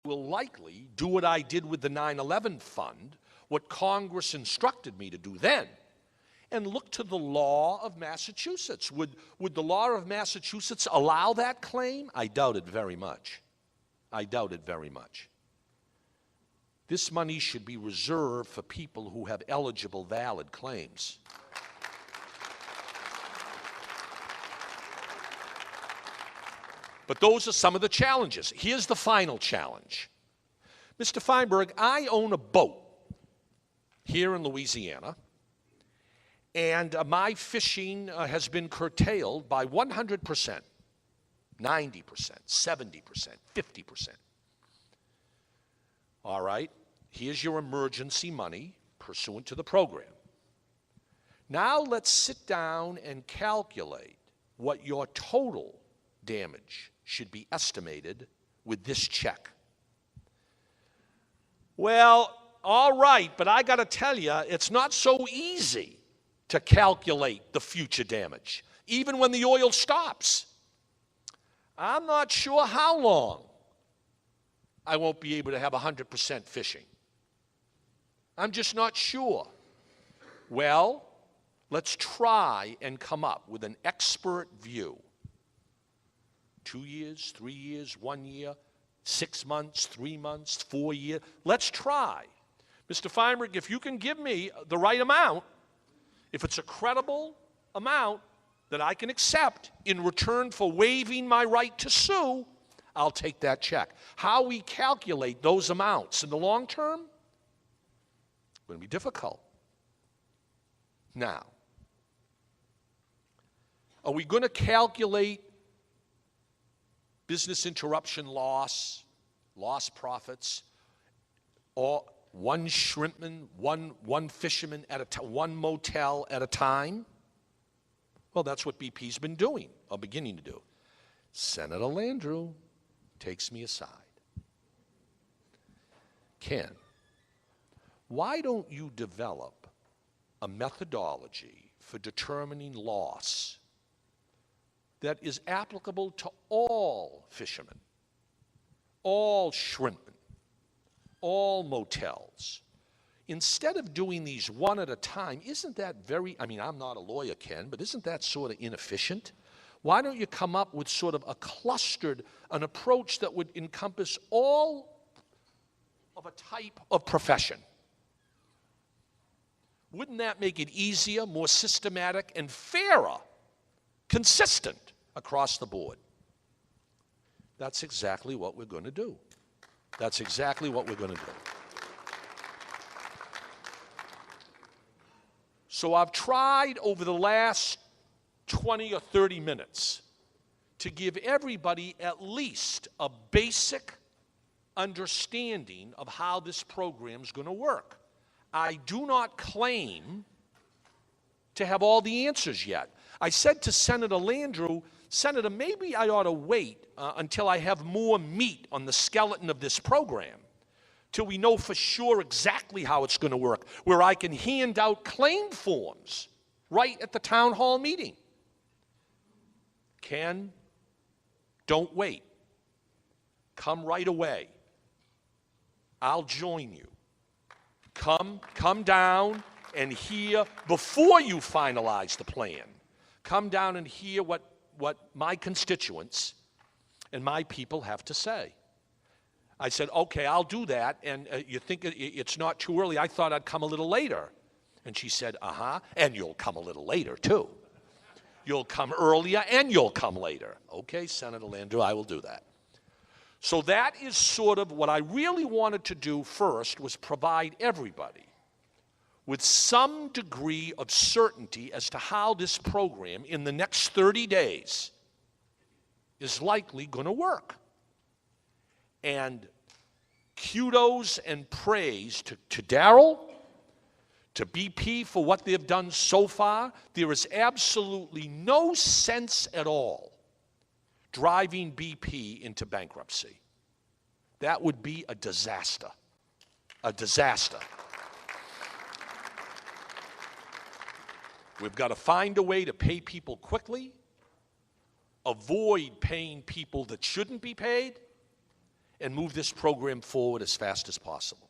will likely do what I did with the 9/11 fund, what Congress instructed me to do then, and look to the law of Massachusetts. Would the law of Massachusetts allow that claim? I doubt it very much. I doubt it very much. This money should be reserved for people who have eligible, valid claims. But those are some of the challenges. Here's the final challenge. Mr. Feinberg, I own a boat here in Louisiana, and my fishing has been curtailed by 100%, 90%, 70%, 50%. All right, here's your emergency money pursuant to the program. Now let's sit down and calculate what your total damage should be estimated with this check. Well, all right, but I got to tell you, it's not so easy to calculate the future damage, even when the oil stops. I'm not sure how long I won't be able to have 100% fishing. I'm just not sure. Well, let's try and come up with an expert view. 2 years, 3 years, 1 year, 6 months, 3 months, 4 years. Let's try. Mr. Feinberg, if you can give me the right amount, if it's a credible amount that I can accept in return for waiving my right to sue, I'll take that check. How we calculate those amounts in the long term, it's going to be difficult. Now, are we going to calculate business interruption loss, lost profits, or one shrimpman, one fisherman at a time, one motel at a time? Well, that's what BP's been doing, or beginning to do. Senator Landrieu takes me aside. Ken, why don't you develop a methodology for determining loss that is applicable to all fishermen, all shrimpmen, all motels? Instead of doing these one at a time, isn't that very, I mean, I'm not a lawyer, Ken, but isn't that sort of inefficient? Why don't you come up with sort of a clustered, an approach that would encompass all of a type of profession? Wouldn't that make it easier, more systematic, and fairer, consistent across the board? That's exactly what we're going to do. That's exactly what we're going to do. So I've tried over the last 20 or 30 minutes to give everybody at least a basic understanding of how this program's going to work. I do not claim to have all the answers yet. I said to Senator Landrieu, Senator, maybe I ought to wait until I have more meat on the skeleton of this program, till we know for sure exactly how it's going to work, where I can hand out claim forms right at the town hall meeting. Ken, don't wait. Come right away. I'll join you. Come down and hear before you finalize the plan. Come down and hear what my constituents and my people have to say. I said, okay, I'll do that, and you think it's not too early? I thought I'd come a little later. And she said, and you'll come a little later, too. You'll come earlier, and you'll come later. Okay, Senator Landrieu, I will do that. So that is sort of what I really wanted to do first, was provide everybody with some degree of certainty as to how this program in the next 30 days is likely going to work. And kudos and praise to Darrell, to BP for what they've done so far. There is absolutely no sense at all driving BP into bankruptcy. That would be a disaster. A disaster. We've got to find a way to pay people quickly, avoid paying people that shouldn't be paid, and move this program forward as fast as possible.